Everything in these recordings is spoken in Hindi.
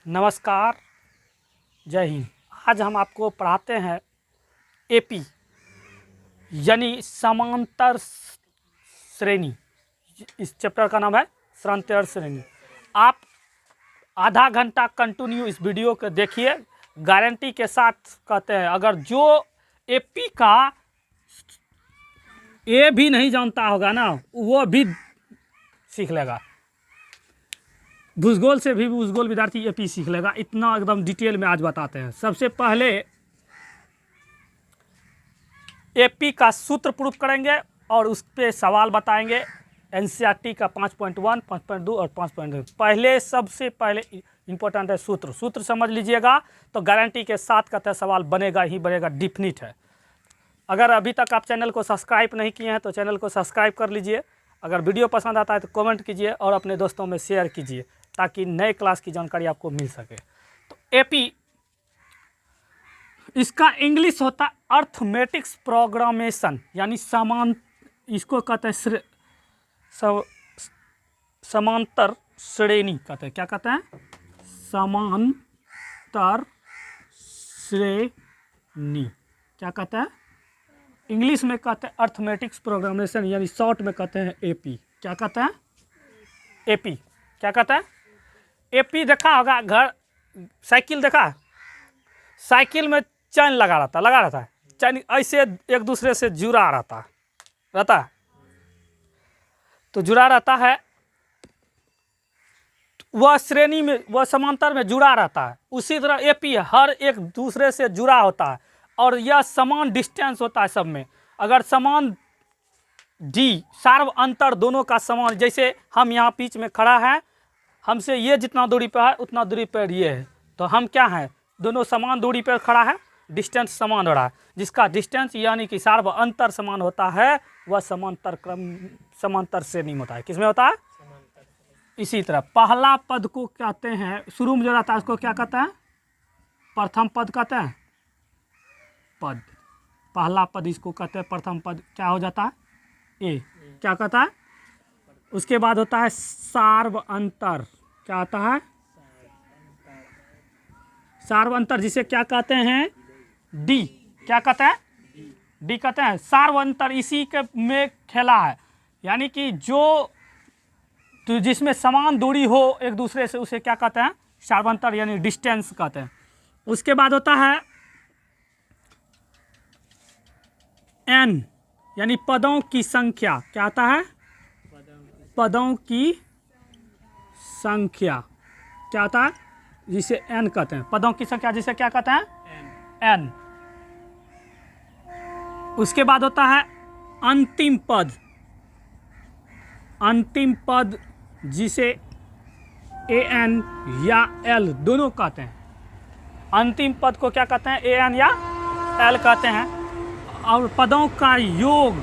नमस्कार, जय हिंद। आज हम आपको पढ़ाते हैं एपी यानी समांतर श्रेणी। इस चैप्टर का नाम है समांतर श्रेणी। आप आधा घंटा कंटिन्यू इस वीडियो को देखिए, गारंटी के साथ कहते हैं। अगर जो एपी का ए भी नहीं जानता होगा ना, वो भी सीख लेगा। भूगोल से भी भूगोल विद्यार्थी एपी सीख लेगा। इतना एकदम डिटेल में आज बताते हैं। सबसे पहले एपी का सूत्र प्रूफ करेंगे और उस पर सवाल बताएंगे। एनसीईआरटी का 5.1, 5.2 और 5.2। पहले सबसे पहले इंपॉर्टेंट है सूत्र। सूत्र समझ लीजिएगा तो गारंटी के साथ कहते हैं सवाल बनेगा ही बनेगा, डिफिनिट है। अगर अभी तक आप चैनल को सब्सक्राइब नहीं किए हैं तो चैनल को सब्सक्राइब कर लीजिए। अगर वीडियो पसंद आता है तो कमेंट कीजिए और अपने दोस्तों में शेयर कीजिए ताकि नए क्लास की जानकारी आपको मिल सके। तो एपी इसका इंग्लिश होता है अर्थमेटिक्स प्रोग्रामेशन, यानी इसको कहते हैं समांतर श्रेणी कहते हैं। क्या कहते हैं? समांतर श्रेणी। क्या कहते हैं? इंग्लिश में कहते हैं अर्थमेटिक्स प्रोग्रामेशन, यानी शॉर्ट में कहते हैं एपी। क्या कहते हैं? एपी। क्या कहते हैं? एपी देखा होगा, घर साइकिल देखा, साइकिल में चैन लगा रहता है। चैन ऐसे एक दूसरे से जुड़ा रहता है, तो जुड़ा रहता है। वह श्रेणी में, वह समांतर में जुड़ा रहता है। उसी तरह एपी हर एक दूसरे से जुड़ा होता है और यह समान डिस्टेंस होता है सब में। अगर समान डी सार्व अंतर दोनों का समान, जैसे हम यहाँ बीच में खड़ा है, हमसे ये जितना दूरी पर है उतना दूरी पर ये है, तो हम क्या हैं? दोनों समान दूरी पर खड़ा है, डिस्टेंस समान हो रहा है। जिसका डिस्टेंस यानी कि सार्व अंतर समान होता है वह समांतर श्रेणी में होता है। किसमें होता है? इसी तरह पहला पद को कहते हैं, शुरू में जो रहता है उसको क्या कहते हैं? प्रथम पद कहते हैं। पद, पहला पद इसको कहते हैं प्रथम पद। क्या हो जाता है? ए। क्या कहता है? उसके बाद होता है सार्व अंतर। क्या आता है? सार्व अंतर, जिसे क्या कहते हैं? डी। क्या कहते हैं? डी कहते हैं। सार्व अंतर इसी के में खेला है, यानी कि तो जिसमें समान दूरी हो एक दूसरे से, उसे क्या कहते हैं? सार्वंतर यानी डिस्टेंस कहते हैं। उसके बाद होता है एन, यानी पदों की संख्या। क्या आता है? पदों की संख्या। क्या आता है? जिसे एन कहते हैं। पदों की संख्या जिसे क्या कहते हैं? एन। उसके बाद होता है अंतिम पद। अंतिम पद जिसे ए एन या एल दोनों कहते हैं। अंतिम पद को क्या कहते हैं? ए एन या एल कहते हैं। और पदों का योग,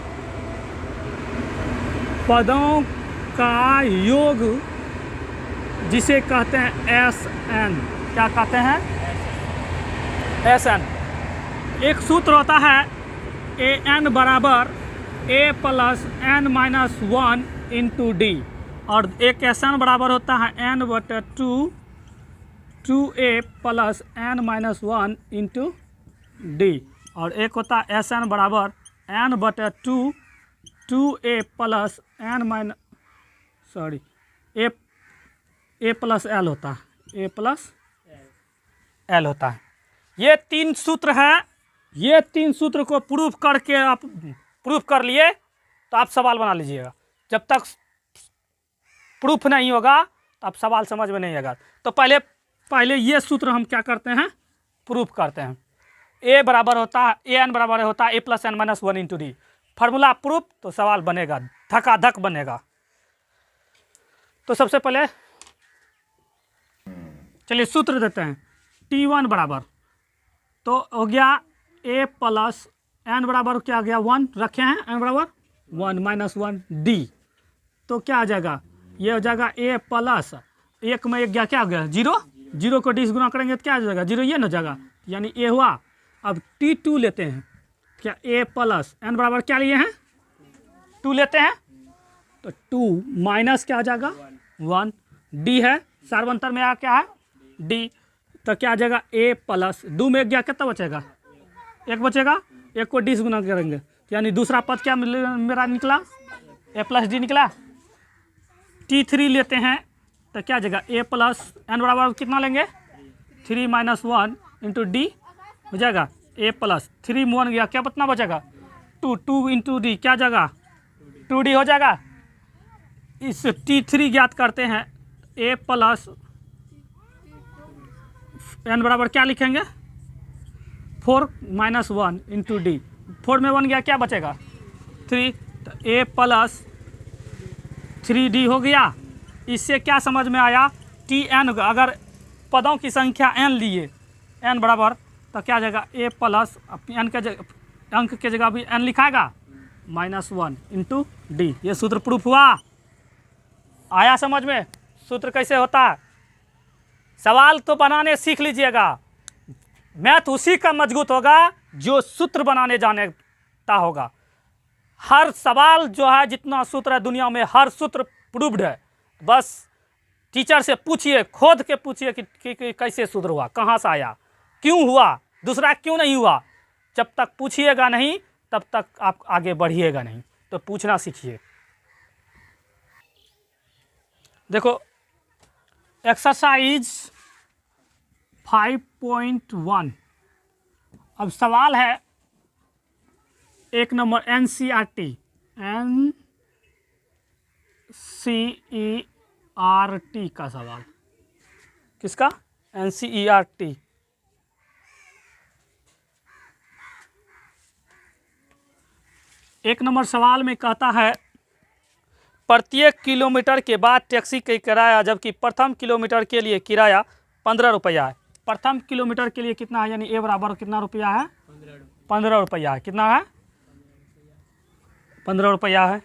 पदों का योग जिसे कहते हैं एस एन। क्या कहते हैं? S N. एक सूत्र होता है ए एन बराबर A plus N minus 1 into D, और एक एस एन बराबर होता है एन बटे 2 A plus N minus 1 into D, और एक होता है एस एन बराबर एन बटे 2 A plus N minus A plus L होता है। ए प्लस एल होता है। ये तीन सूत्र हैं। ये तीन सूत्र को प्रूफ करके आप प्रूफ कर लिए तो आप सवाल बना लीजिएगा। जब तक प्रूफ नहीं होगा तो आप सवाल समझ में नहीं आएगा। तो पहले ये सूत्र हम क्या करते हैं? प्रूफ करते हैं। ए बराबर होता है, ए एन बराबर होता है A plus N minus 1 into D. Formula proof तो सवाल बनेगा, धकाधक बनेगा। तो सबसे पहले चलिए सूत्र देते हैं। T1 बराबर तो हो गया ए प्लस एन बराबर क्या आ गया? 1 रखे हैं, एन बराबर 1 माइनस 1 डी, तो क्या आ जाएगा? ये हो जाएगा ए प्लस एक में एक गया, क्या हो गया? 0। 0 को 20 गुना करेंगे तो क्या आ जाएगा? 0 ये ना जाएगा, यानी ए हुआ। अब T2 लेते हैं। क्या? ए प्लस एन बराबर क्या लिए हैं? 2 लेते हैं, तो 2 माइनस क्या हो जाएगा? 1 डी है। सार्वंतर में क्या है? डी, तो क्या आ जाएगा ए प्लस, 2 में गया कितना बचेगा, 1 बचेगा, 1 को डी से गुना करेंगे, यानी दूसरा पद क्या मेरा निकला, ए प्लस डी निकला। T3 लेते हैं तो क्या जगह ए प्लस एन बराबर कितना लेंगे, 3 - 1 इंटू डी हो जाएगा, ए प्लस 3 में 1 गया, क्या कितना बचेगा 2 इंटू डी, क्या जगह 2D हो जाएगा। इस T3 ज्ञात करते हैं, ए प्लस एन बराबर क्या लिखेंगे 4 - 1 इंटू डी, 4 में 1 गया, क्या बचेगा 3, तो ए प्लस 3D हो गया। इससे क्या समझ में आया, Tn अगर पदों की संख्या n लिए n बराबर, तो क्या जाएगा a प्लस n के अंक के जगह भी n लिखाएगा -1 इंटू डी। ये सूत्र प्रूफ हुआ, आया समझ में सूत्र कैसे होता है। सवाल तो बनाने सीख लीजिएगा, मैथ उसी का मजबूत होगा जो सूत्र बनाने जानता होगा। हर सवाल जो है, जितना सूत्र है दुनिया में, हर सूत्र प्रूव्ड है। बस टीचर से पूछिए, खोद के पूछिए कि कैसे सूत्र हुआ, कहाँ से आया, क्यों हुआ, दूसरा क्यों नहीं हुआ। जब तक पूछिएगा नहीं तब तक आप आगे बढ़िएगा नहीं, तो पूछना सीखिए। देखो एक्सरसाइज 5.1, अब सवाल है 1 नंबर NCERT का सवाल, किसका NCERT। एक नंबर सवाल में कहता है प्रत्येक किलोमीटर के बाद टैक्सी का किराया, जबकि प्रथम किलोमीटर के लिए किराया 15 रुपया है। प्रथम किलोमीटर के लिए कितना है, यानी ए बराबर कितना रुपया है 15 रुपया है, कितना है 15 रुपया है।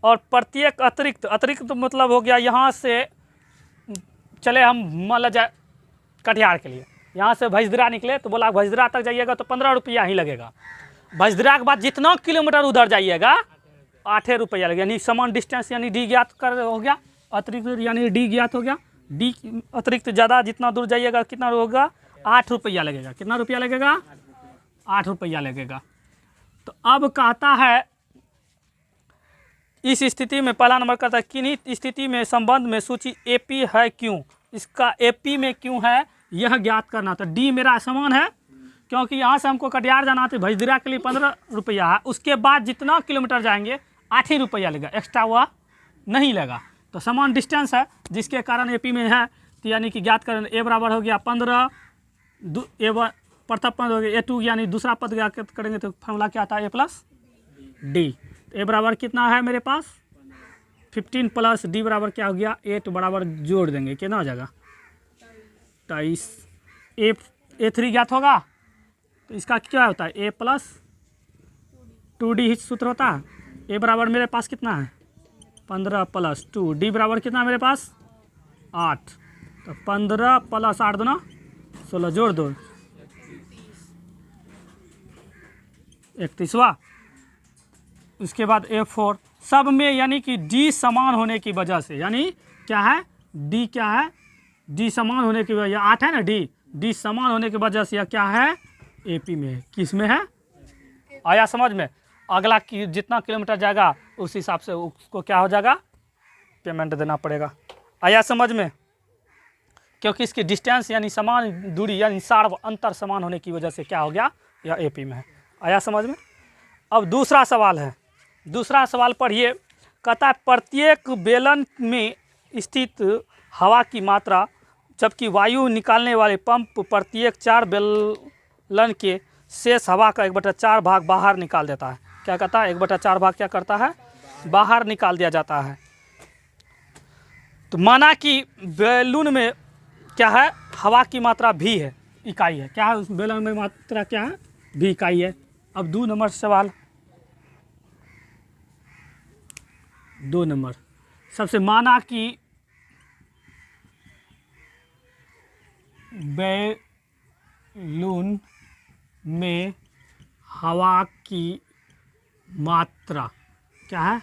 और प्रत्येक अतिरिक्त मतलब हो गया, यहाँ से चले हम मान लो जाए कटिहार के लिए, यहाँ से भैंसदरा निकले तो बोला भैंसदरा तक जाइएगा तो 15 रुपया ही लगेगा। भैंसदरा के बाद जितना किलोमीटर उधर जाइएगा 8 रुपया लगेगा, यानी समान डिस्टेंस, यानी डी ज्ञात कर हो गया, अतिरिक्त यानी डी ज्ञात हो गया। डी अतिरिक्त ज़्यादा जितना दूर जाइएगा कितना होगा 8 रुपया लगेगा, कितना रुपया लगेगा 8 रुपया लगेगा। तो अब कहता है इस स्थिति में पहला नंबर कहता है किन्हीं स्थिति में संबंध में सूची एपी है क्यों, इसका एपी में क्यों है यह ज्ञात करना। तो डी मेरा समान है, क्योंकि यहाँ से हमको कटिहार जाना था, भैंसदरा के लिए 15 रुपया है, उसके बाद जितना किलोमीटर जाएंगे 8 ही रुपया लगेगा, एक्स्ट्रा हुआ नहीं लगा। तो समान डिस्टेंस है जिसके कारण एपी में है, तो यानी कि ज्ञात करें ए बराबर हो गया 15, प्रथम पद हो गया A2, यानी दूसरा पद ज्ञात करेंगे तो फॉर्मूला क्या आता है ए प्लस डी। ए बराबर कितना है मेरे पास 15 प्लस डी बराबर क्या हो गया 8 बराबर जोड़ देंगे कितना हो जाएगा 23। A3 ज्ञात होगा तो इसका क्या होता है ए प्लस 2D सूत्र होता है। ए बराबर मेरे पास कितना है 15 प्लस 2, डी बराबर कितना है मेरे पास 8, तो 15 प्लस 8 दूना 16, जोड़ दो 31वां। उसके बाद A4 सब में, यानी कि डी समान होने की वजह से, यानी क्या है डी, क्या है डी समान होने की वजह, 8 है ना डी समान होने की वजह से यह क्या है एपी में है। किस में है, आया समझ में। अगला की जितना किलोमीटर जाएगा उस हिसाब से उसको क्या हो जाएगा पेमेंट देना पड़ेगा, आया समझ में। क्योंकि इसकी डिस्टेंस यानी समान दूरी यानी सार अंतर समान होने की वजह से क्या हो गया यह एपी में है, आया समझ में। अब दूसरा सवाल है, दूसरा सवाल पढ़िए। कहता है प्रत्येक बेलन में स्थित हवा की मात्रा, जबकि वायु निकालने वाले पंप प्रत्येक 4 बेलन के शेष हवा का 1/4 भाग बाहर निकाल देता है। क्या कहता है 1/4 भाग क्या करता है बाहर निकाल दिया जाता है। तो माना कि बैलून में क्या है हवा की मात्रा भी है, इकाई है, क्या है उस बैलून में मात्रा क्या है भी इकाई है। अब 2 नंबर सवाल, 2 नंबर सबसे माना कि बैलून में हवा की मात्रा क्या है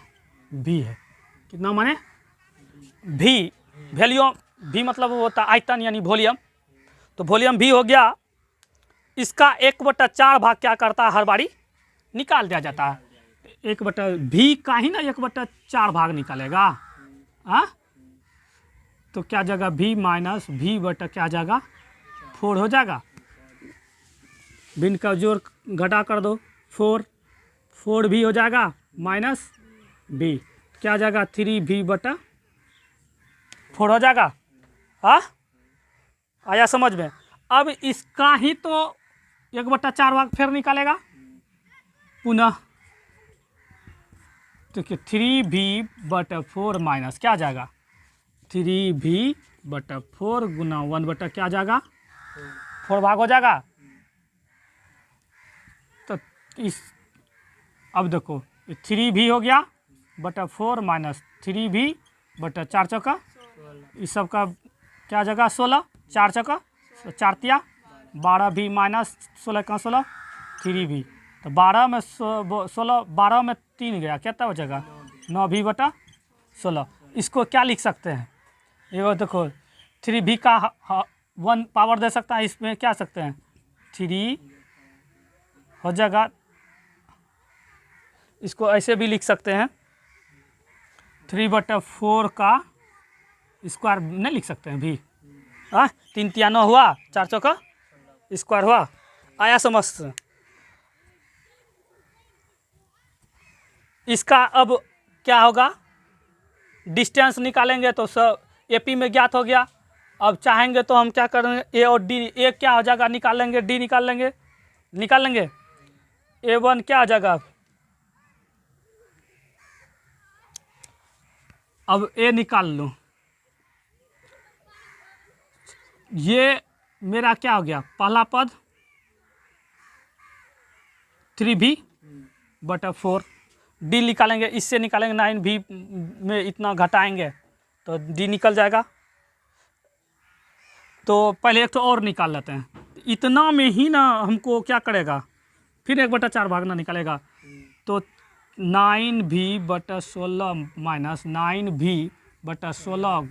भी है, कितना माने भी, वैल्यू भी मतलब वो होता है आयतन यानी वॉल्यूम, तो वॉल्यूम भी हो गया। इसका 1/4 भाग क्या करता है, हर बारी निकाल दिया जाता है। 1/, भी का ही ना 1/4 भाग निकालेगा। हाँ, तो क्या जाएगा, भी माइनस भी बटा क्या जाएगा 4 हो जाएगा। भिन्न का जोड़ घटा कर दो, 4 भी हो जाएगा माइनस बी, क्या जाएगा 3v/4 हो जाएगा। हाँ, आया समझ में। अब इसका ही तो 1/4 भाग फिर निकालेगा पुनः, तो 3v/4 माइनस क्या जाएगा 3v/4 गुना 1 क्या जाएगा 4 भाग हो जाएगा। तो इस अब देखो 3v हो गया बटा 4 माइनस 3v/4 चौका, इस सब का क्या जगह 16, 4 चौका 4 तिया 12v माइनस 16 का 16 3v, तो 12 में 16, 12 में 3 गया, कितना बचेगा 9v/16। इसको क्या लिख सकते हैं, ये देखो 3v का 1 पावर दे सकता है, इसमें क्या सकते हैं 3 हो जाएगा। इसको ऐसे भी लिख सकते हैं 3/4 का स्क्वायर नहीं लिख सकते हैं भी। 3 तिया 9 हुआ, 4 चौका स्क्वायर हुआ। आया समझ। इसका अब क्या होगा, डिस्टेंस निकालेंगे तो सब एपी में ज्ञात हो गया। अब चाहेंगे तो हम क्या करेंगे, ए और डी, ए क्या हो जाएगा निकाल लेंगे, डी निकाल लेंगे A1 क्या आ जाएगा, अब ए निकाल लूँ, ये मेरा क्या हो गया पहला पद 3v/4, डी निकालेंगे, इससे निकालेंगे 9v में इतना घटाएंगे तो डी निकल जाएगा। तो पहले एक तो और निकाल लेते हैं, इतना में ही ना हमको क्या करेगा, फिर 1/4 भागना निकालेगा, तो 9v/16 माइनस 9v/16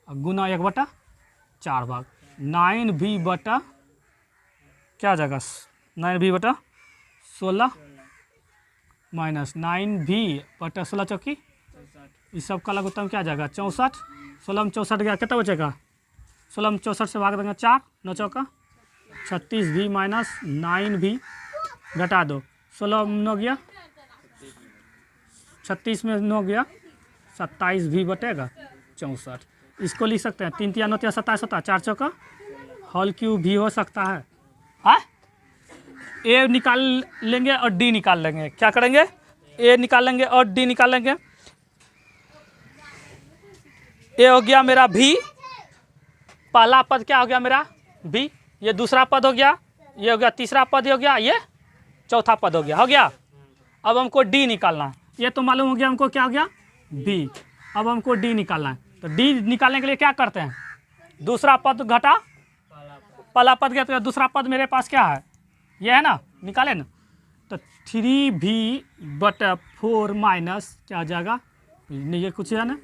गुना 1/4 भाग 9v/ क्या जाएगा 9v/16 माइनस 9v/16 चौकी, इस सब का लघुत्तम क्या जाएगा 64, 16 में 64 गया, कितना बचेगा 16 में 64 से भाग देंगे 4, 9 चौका 36v माइनस 9v घटा दो, 16 में 9 गया 36 में 9 गया 27v बटेगा 64। इसको लिख सकते हैं 3 तिया 9 तिया 27 होता है, 4 चौका होल क्यूब भी हो सकता है। ए निकाल लेंगे और डी निकाल लेंगे, क्या करेंगे ए निकाल लेंगे और डी निकाल लेंगे। ए हो गया मेरा भी, पहला पद क्या हो गया मेरा भी, ये दूसरा पद हो गया, ये हो गया तीसरा पद हो गया, ये चौथा पद हो गया। अब हमको डी निकालना है, ये तो मालूम हो गया हमको क्या हो गया बी, अब हमको डी निकालना है। तो डी निकालने के लिए क्या करते हैं, दूसरा पद घटा पहला पद गया, तो दूसरा पद मेरे पास क्या है ये है ना, निकाले ना, तो 3v/4 माइनस क्या आ जाएगा, ये कुछ है ना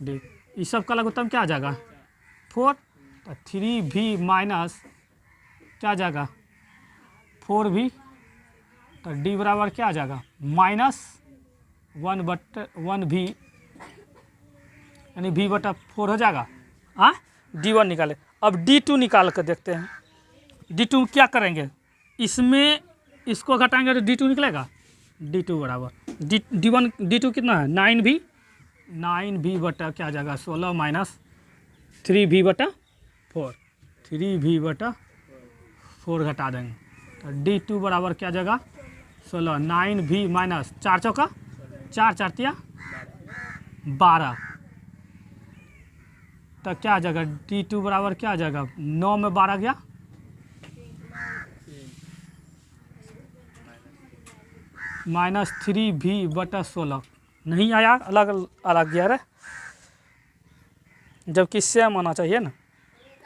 डी, इस सब का लघुत्तम क्या आ जाएगा 4, तो 3v माइनस क्या आ जाएगा 4v, तो डी बराबर क्या आ जाएगा -1/1v यानी v/4 हो जाएगा। d1 निकाले। अब d2 निकाल कर देखते हैं, d2 क्या करेंगे, इसमें इसको घटाएंगे तो d2 निकलेगा, d2 बराबर d2 कितना है 9v बटा क्या आ जाएगा 16 माइनस 3v/4, 3v/4 घटा देंगे तो d2 बराबर क्या जगह 16, 9v माइनस 4 चौका 4 4 तिया 12, तो क्या आ जाएगा d2 बराबर क्या आ जाएगा 9 में 12 गया -3v/16, नहीं आया, अलग अलग गया रे, जबकि सेम आना चाहिए ना,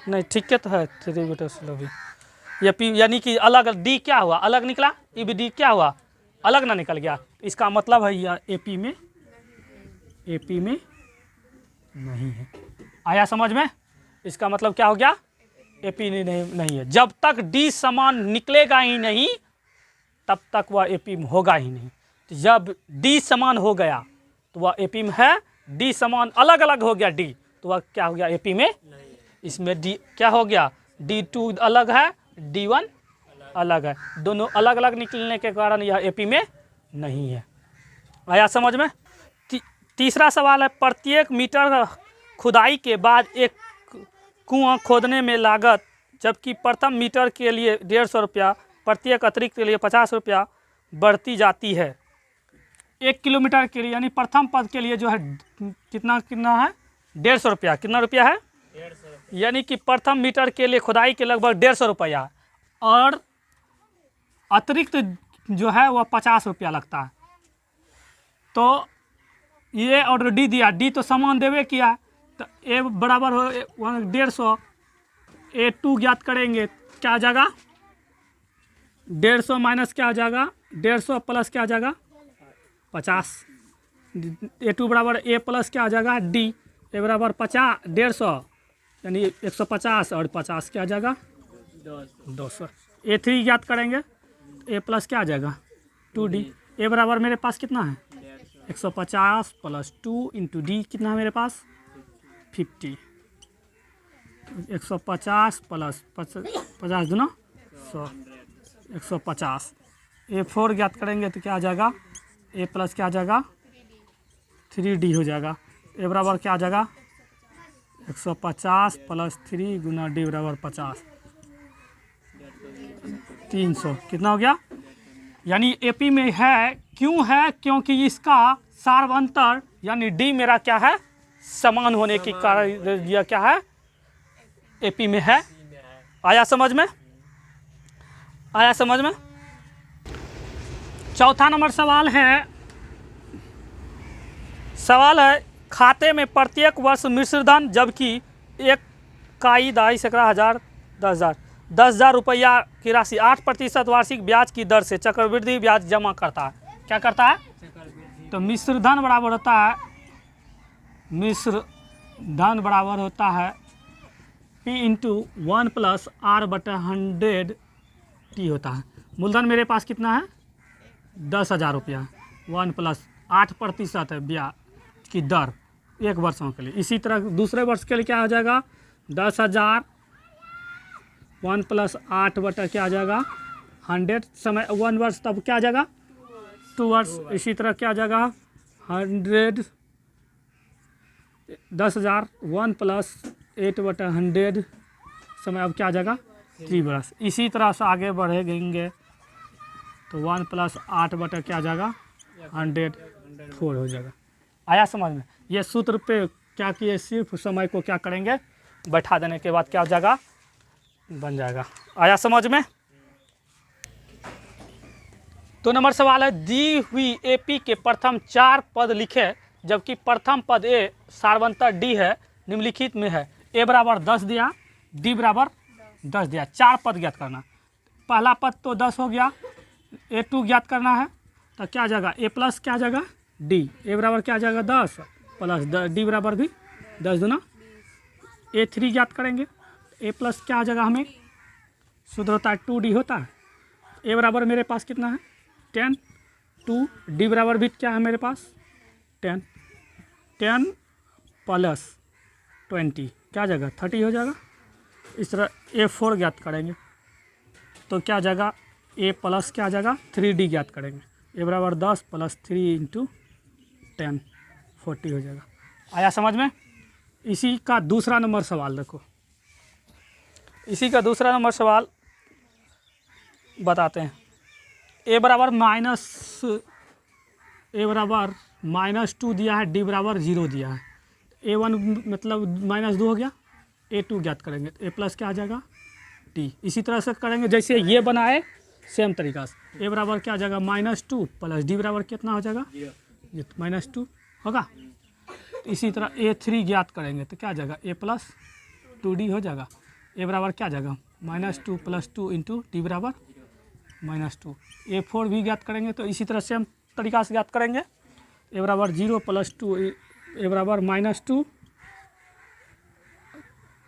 नहीं ठीक है तो है 3v/16 भी, ये पी यानी कि अलग डी क्या हुआ अलग निकला, ये भी डी क्या हुआ अलग ना निकल गया, इसका मतलब है यह एपी में नहीं है। आया समझ में। इसका मतलब क्या हो गया, एपी नहीं है। जब तक डी समान निकलेगा ही नहीं तब तक वह एपी में होगा ही नहीं। तो जब डी समान हो गया तो वह एपी में है, डी समान अलग अलग हो गया डी, तो वह क्या हो गया, एपी में। इसमें डी क्या हो गया, D2 अलग है, D1 अलग है, दोनों अलग अलग निकलने के कारण यह एपी में नहीं है। आया समझ में। तीसरा सवाल है, प्रत्येक मीटर खुदाई के बाद एक कुआं खोदने में लागत जबकि प्रथम मीटर के लिए 150 रुपया, प्रत्येक अतिरिक्त के लिए 50 रुपया बढ़ती जाती है। 1 किलोमीटर के लिए यानी प्रथम पद के लिए जो है कितना है, 150 रुपया। कितना रुपया है, 150। यानी कि प्रथम मीटर के लिए खुदाई के लगभग 150 रुपया और अतिरिक्त जो है वह 50 रुपया लगता है। तो ये और डी दिया, डी तो समान देवे किया, तो ए बराबर हो 150, A2 ज्ञात करेंगे, क्या आ जाएगा 150 माइनस क्या आ जाएगा 150 प्लस क्या आ जाएगा 50। A2 बराबर ए प्लस क्या आ जाएगा डी, ए बराबर 50 150 यानी 150 और 50 क्या आ जाएगा 200। A3 ज्ञात करेंगे, ए प्लस क्या आ जाएगा 2D, ए बराबर मेरे पास कितना है 150 प्लस 2 इंटू डी कितना है मेरे पास 50। 150 प्लस 50 दूना 100, 150। A4 ज्ञात करेंगे तो क्या आ जाएगा, ए प्लस क्या आ जाएगा 3D हो जाएगा, ए बराबर क्या आ जाएगा 150 प्लस 3 गुना डी बराबर 50, 300 कितना हो गया। यानी एपी में है, क्यों है, क्योंकि इसका सार्वंतर यानी डी मेरा क्या है समान होने के कारण यह क्या है एपी में है। आया समझ में, आया समझ में। चौथा नंबर सवाल है, खाते में प्रत्येक वर्ष मिश्रधन जबकि एक इकाई 2,50,000 10,000 रुपया की राशि 8% वार्षिक ब्याज की दर से चक्रवृद्धि ब्याज जमा करता है। क्या करता है, तो मिश्रधन बराबर होता है, मिश्रधन बराबर होता है P इंटू 1 प्लस R बटा 100T होता है। मूलधन मेरे पास कितना है 10,000 रुपया, 1 प्लस 8% है ब्याज की दर एक वर्षों के लिए। इसी तरह दूसरे वर्ष के लिए क्या हो जाएगा 10,000 1 प्लस 8 बटा क्या आ जाएगा 100 समय 1 वर्ष, तब क्या आ जाएगा 2 वर्ष। इसी तरह क्या आ जाएगा 100 10,000 1 प्लस 8 बटा 100 समय अब क्या आ जाएगा 3 वर्ष। इसी तरह से आगे बढ़ेंगे तो 1 प्लस 8 बटा क्या आ जाएगा 104 हो जाएगा। आया समझ में। ये सूत्र पे क्या किए, सिर्फ समय को क्या करेंगे बैठा देने के बाद क्या हो जाएगा बन जाएगा। आया समझ में। 2 नंबर सवाल है, दी हुई एपी के प्रथम 4 पद लिखे जबकि प्रथम पद ए सार्वंतर डी है, निम्नलिखित में है। ए बराबर 10 दिया, डी बराबर 10 दिया, 4 पद ज्ञात करना। पहला पद तो 10 हो गया, A2 ज्ञात करना है तो क्या आ जाएगा ए प्लस क्या आ जाएगा डी, ए बराबर क्या आ जाएगा 10 प्लस डी बराबर भी 10 दूना। A3 ज्ञात करेंगे, ए प्लस क्या आ जाएगा हमें शुद्ध होता है 2D होता है। ए बराबर मेरे पास कितना है 10, 2 डी बराबर भी क्या है मेरे पास 10 प्लस 20 क्या आ जाएगा 30 हो जाएगा। इस तरह A4 ज्ञात करेंगे तो क्या आ जाएगा ए प्लस क्या आ जाएगा 3D ज्ञात करेंगे, ए बराबर 10 प्लस 3 इंटू 10 40 हो जाएगा। आया समझ में। इसी का दूसरा नंबर सवाल देखो, इसी का दूसरा नंबर सवाल बताते हैं। ए बराबर -2 दिया है, डी बराबर 0 दिया है। A1 मतलब -2 हो गया, A2 ज्ञात करेंगे तो ए प्लस क्या आ जाएगा डी। इसी तरह से करेंगे जैसे ये बनाए सेम तरीका से। ए बराबर क्या आ जाएगा -2 प्लस डी बराबर कितना हो जाएगा -2 होगा। इसी तरह A3 ज्ञात करेंगे तो क्या आ जाएगा ए प्लस 2D हो जाएगा। ए बराबर क्या आ जाएगा -2 प्लस 2 इंटू डी बराबर -2। A4 भी ज्ञात करेंगे तो इसी तरह सेम तरीका से ज्ञात करेंगे। ए बराबर 0 प्लस 2, ए बराबर -2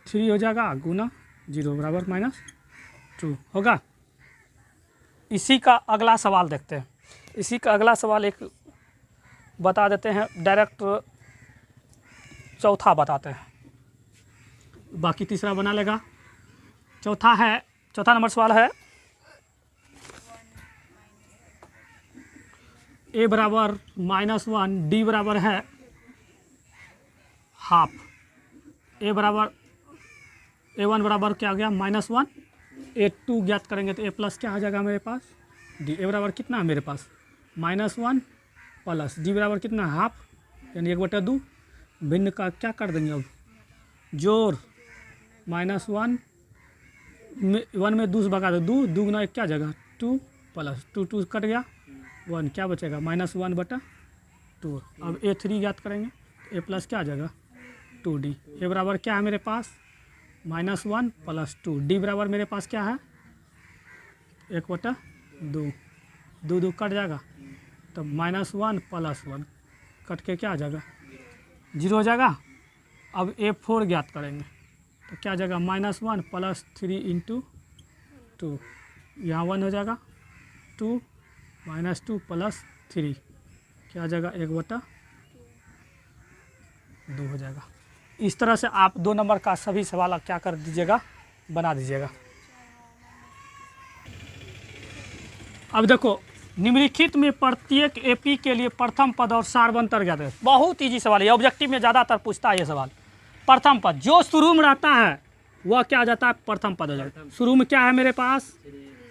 3 हो जाएगा गुना 0 बराबर -2 होगा। इसी का अगला सवाल देखते हैं। इसी का अगला सवाल एक बता देते हैं, डायरेक्ट चौथा बताते हैं, बाकी तीसरा बना लेगा। चौथा नंबर सवाल है a बराबर -1, d बराबर है हाफ, a1 बराबर क्या आ गया -1, a2 ज्ञात करेंगे तो a प्लस क्या आ जाएगा मेरे पास d। a बराबर कितना है मेरे पास -1 प्लस d बराबर कितना हाफ यानी 1/2। भिन्न का क्या कर देंगे अब जोड़, -1 में 2 से भगा दो, 2 गुना 1 क्या जगह 2 प्लस 2 कट गया 1, क्या बचेगा -1/2। अब a3 ज्ञात करेंगे तो a प्लस क्या आ जाएगा 2d। a बराबर क्या है मेरे पास -1 प्लस 2, d बराबर मेरे पास क्या है 1/2, 2 कट जाएगा तो -1 प्लस 1 कट के क्या आ जाएगा 0 हो जाएगा। अब a4 ज्ञात करेंगे तो क्या आ जाएगा -1 प्लस 3 इंटू 2, यहाँ 1 हो जाएगा 2 -2 प्लस 3 क्या आ जाएगा 1/2 हो जाएगा। इस तरह से आप 2 नंबर का सभी सवाल आप क्या कर दीजिएगा बना दीजिएगा। अब देखो निम्नलिखित में प्रत्येक एपी के लिए प्रथम पद और सार्वंतर ज्ञात है। बहुत इजी सवाल है, ऑब्जेक्टिव में ज़्यादातर पूछता है ये सवाल। प्रथम पद जो शुरू में रहता है वह क्या आ जाता है प्रथम पद हो जाता है। शुरू में क्या है मेरे पास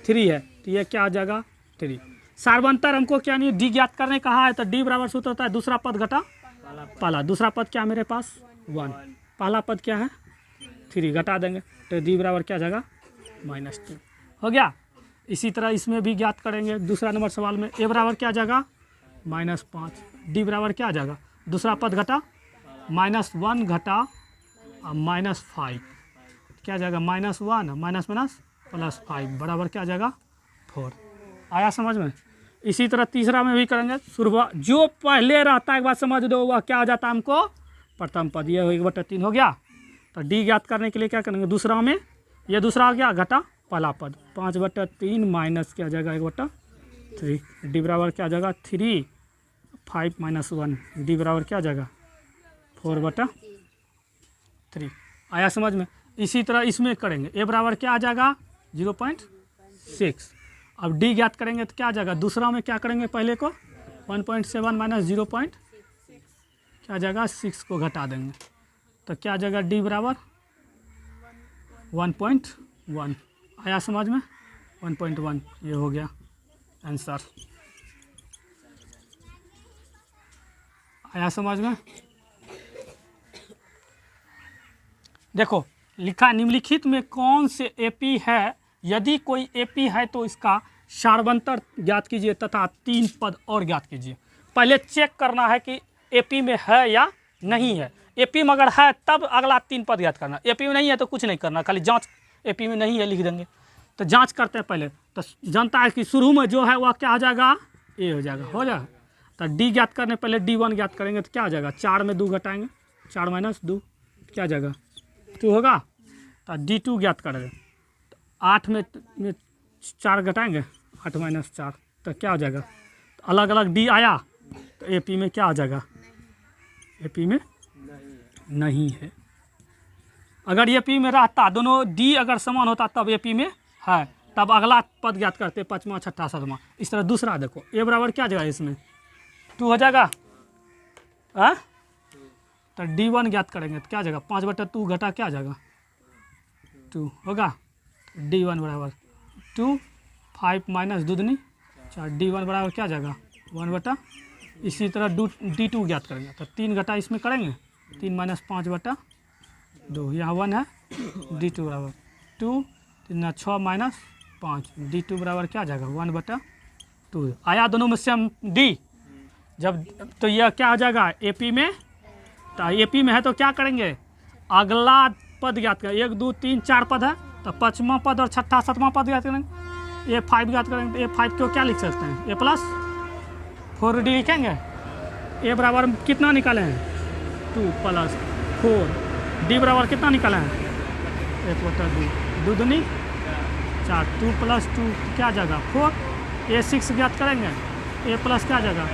3 है तो ये क्या आ जाएगा 3। सार्वंतर हमको क्या नहीं डी ज्ञात करने कहा है तो डी बराबर सूत्र होता है दूसरा पद घटा पहला। दूसरा पद क्या मेरे पास 1, पहला पद क्या है 3 घटा देंगे तो डी बराबर क्या जाएगा -2 हो गया। इसी तरह इसमें भी ज्ञात करेंगे दूसरा नंबर सवाल में ए बराबर क्या जाएगा -5, डी बराबर क्या आ जाएगा दूसरा पद घटा -1 घटा -5 क्या जाएगा -1 +5 बराबर क्या जाएगा 4। आया समझ में। इसी तरह तीसरा में भी करेंगे शुरुआत जो पहले रहता है एक बात समझ दो वह क्या आ जाता है हमको प्रथम पद। ये 1/3 हो गया तो डी ज्ञात करने के लिए क्या करेंगे दूसरा में ये दूसरा आ गया घटा पहला पद 5/3 माइनस क्या जाएगा 1/3 डी बराबर क्या जाएगा 3 5 - 1 डी बराबर क्या जाएगा 4/3। आया समझ में। इसी तरह इसमें करेंगे ए बराबर क्या आ जाएगा 0.6। अब डी ज्ञात करेंगे तो क्या आ जाएगा दूसरा में क्या करेंगे पहले को 1.7 माइनस 0. क्या आ जाएगा 6 को घटा देंगे तो क्या आ जाएगा डी बराबर 1.1। आया समझ में 1.1 ये हो गया आंसर। आया समझ में। देखो लिखा निम्नलिखित में कौन से एपी है, यदि कोई एपी है तो इसका सार्वंतर ज्ञात कीजिए तथा 3 पद और ज्ञात कीजिए। पहले चेक करना है कि एपी में है या नहीं है। एपी में अगर है तब अगला 3 पद ज्ञात करना, एपी में नहीं है तो कुछ नहीं करना, खाली जांच एपी में नहीं है लिख देंगे। तो जांच करते हैं पहले तो जानता है कि शुरू में जो है वह क्या हो जाएगा ए हो जाएगा हो जाएगा। तो डी ज्ञात करने पहले D1 ज्ञात करेंगे तो क्या हो जाएगा 4 में 2 घटाएंगे 4 माइनस 2 क्या जाएगा 2 होगा। तो D2 ज्ञात करेंगे तो 8 में 4 घटाएंगे 8 माइनस 4 तो क्या हो जाएगा। तो अलग अलग डी आया तो एपी में क्या आ जाएगा एपी में नहीं है। अगर एपी में रहता दोनों डी अगर समान होता तब एपी में है, तब अगला पद ज्ञात करते 5वां 6वां 7वां। इस तरह दूसरा देखो ए बराबर क्या जाएगा इसमें 2 हो जाएगा हाँ। तो D1 ज्ञात करेंगे तो क्या जाएगा 5/2 घटा क्या जाएगा 2 होगा। D1 बराबर 2 5 माइनस 2 दूनी 4 D1 बराबर क्या जाएगा 1/। इसी तरह D2 ज्ञात करेंगे तो 3 घटा इसमें करेंगे 3 माइनस 5/2 यहाँ 1 है D2 बराबर 2 3 6 माइनस 5 D2 बराबर क्या जाएगा 1/2। आया दोनों में सेम डी जब तो यह क्या आ जाएगा एपी में। तो एपी में है तो क्या करेंगे अगला पद ज्ञात करेंगे 1 2 3 4 पद है तो 5वां पद और 6वां 7वां पद ज्ञात करेंगे। A5 ज्ञात करेंगे तो A5 को क्या लिख सकते हैं A+4D लिखेंगे। ए बराबर कितना निकाले हैं 2 + 4 डी बराबर कितना निकाले हैं 1/2 दूधनी 4 2 + 2 क्या जगह 4 ए 6 ज्ञात करेंगे ए प्लस क्या जगह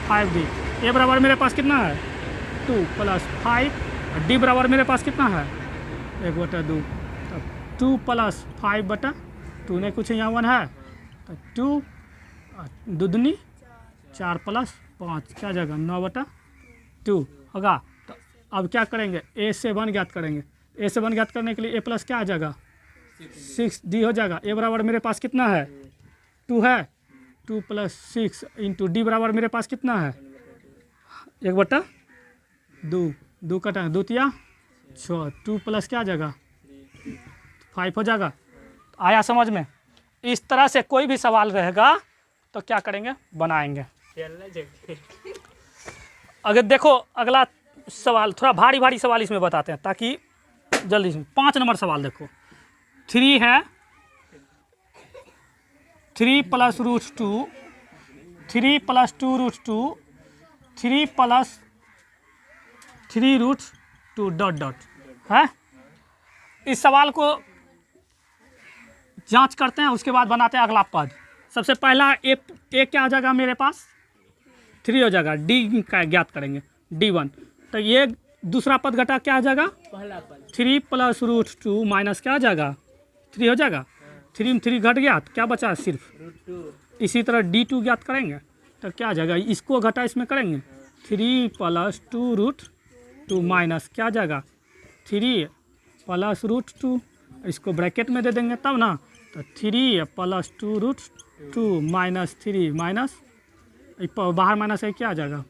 5d ए बराबर मेरे पास कितना है 2 + 5 और डी बराबर मेरे पास कितना है 1/2 तब 2 + 5/2 नहीं कुछ यहाँ 1 है तो 2 दूधनी 4 + 5 क्या जगह 9/2 होगा। तो अब क्या करेंगे ए से 1 ज्ञात करेंगे ए से 1 ज्ञात करने के लिए ए प्लस क्या आ जाएगा 6d हो जाएगा। ए बराबर मेरे पास कितना है 2 है 2 + 6 इंटू डी बराबर मेरे पास कितना है 1/2 2 कटा 2 तिया 6 2 + क्या जगह 5 हो जाएगा। आया समझ में। इस तरह से कोई भी सवाल रहेगा तो क्या करेंगे बनाएंगे। अगर देखो अगला सवाल थोड़ा भारी भारी सवाल इसमें बताते हैं ताकि जल्दी से 5 नंबर सवाल देखो 3 है 3 + √2 3 + 2√2 3 + 3√2 ... है। इस सवाल को जांच करते हैं उसके बाद बनाते हैं अगला पद। सबसे पहला ए क्या हो जाएगा मेरे पास 3 हो जाएगा डी का ज्ञात करेंगे d1 तो ये दूसरा पद घटा क्या हो जाएगा पहला पद 3 + √2 माइनस क्या हो जाएगा 3 हो जाएगा 3 में 3 घट गया तो क्या बचा सिर्फ। इसी तरह d2 ज्ञात करेंगे तो क्या हो जाएगा इसको घटा इसमें करेंगे 3 + 2√2 माइनस क्या जाएगा 3 + √2 इसको ब्रैकेट में दे देंगे तब ना तो 3 + 2√2 माइनस 3 माइनस बाहर माइनस है क्या आ जाएगा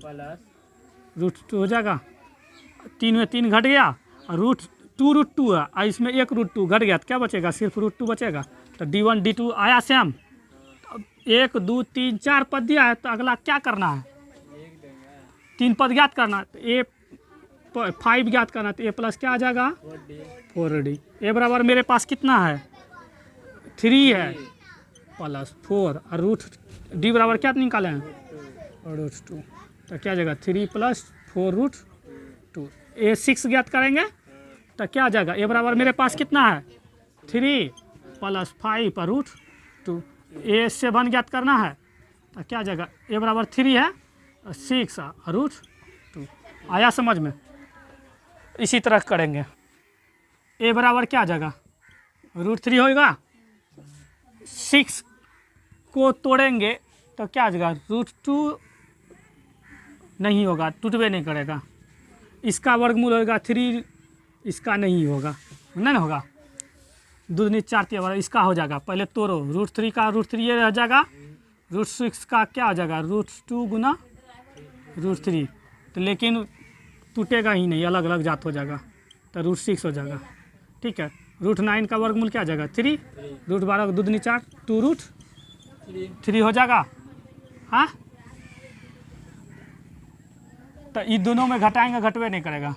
√2 हो जाएगा 3 में 3 घट गया और √2 है और इसमें 1√2 घट गया तो क्या बचेगा सिर्फ √2 बचेगा। तो d1 d2 आया सेम 1 2 3 4 पद दिया है तो अगला क्या करना है 3 पद ज्ञात करना तो ए 5 ज्ञात करना तो ए प्लस क्या आ जाएगा 4d ए बराबर मेरे पास कितना है 3 है + 4 और डी बराबर क्या निकाले हैं √2 तो क्या जाएगा 3 + 4√2 ए 6 ज्ञात करेंगे तो क्या आ जाएगा ए बराबर मेरे पास कितना है 3 + 5 √2 ए से 1 ज्ञात करना है तो क्या आ जाएगा ए बराबर 3 है 6 √2 आया समझ में। इसी तरह करेंगे ए बराबर क्या आ जाएगा √3 होगा 6 को तोड़ेंगे तो क्या आ जाएगा √2 नहीं होगा टूटबे नहीं करेगा इसका वर्गमूल होगा 3 इसका नहीं होगा नहीं ना होगा दूधनी 4 तिया इसका हो जाएगा पहले तोड़ो √3 का √3 ये रह जाएगा √6 का क्या हो जाएगा √2 गुना √3 तो लेकिन टूटेगा ही नहीं अलग अलग जात हो जाएगा तो √6 हो जाएगा ठीक है। √9 का वर्गमूल क्या आ जाएगा 3 √12 दूधनी 4 2√3 हो जाएगा। हाँ तो ये दोनों में घटाएंगे घटवे नहीं करेगा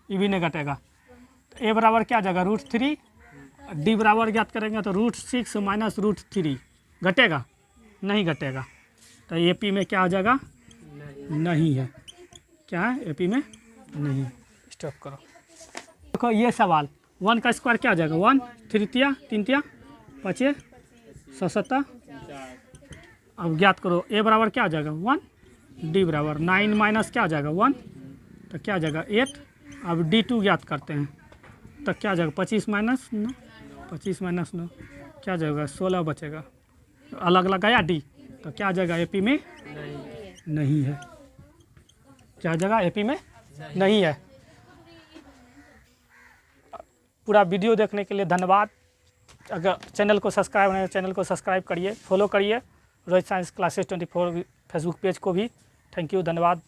ये भी नहीं घटेगा तो ए बराबर क्या आ जाएगा √3 डी बराबर ज्ञात करेंगे तो √6 माइनस √3 घटेगा नहीं घटेगा तो ए पी में क्या आ जाएगा नहीं है क्या है ए पी में नहीं। स्टॉप करो देखो ये सवाल 1 का स्क्वायर क्या आ जाएगा 1 3 तिया 3 तिया 5 7 अब ज्ञात करो ए बराबर क्या आ जाएगा 1 डी बराबर 9 माइनस क्या आ जाएगा 1 तो क्या आ जाएगा 8 अब d2 ज्ञात करते हैं तो क्या आ जाएगा 25 माइनस 9 25 माइनस 9 क्या आ जाएगा 16 बचेगा अलग लगाया डी तो क्या आ जाएगा एपी में नहीं है क्या जगह एपी में नहीं है। पूरा वीडियो देखने के लिए धन्यवाद। अगर चैनल को सब्सक्राइब नहीं चैनल को सब्सक्राइब करिए फॉलो करिए Rohit science classes 24 Facebook page को भी। थैंक यू धन्यवाद।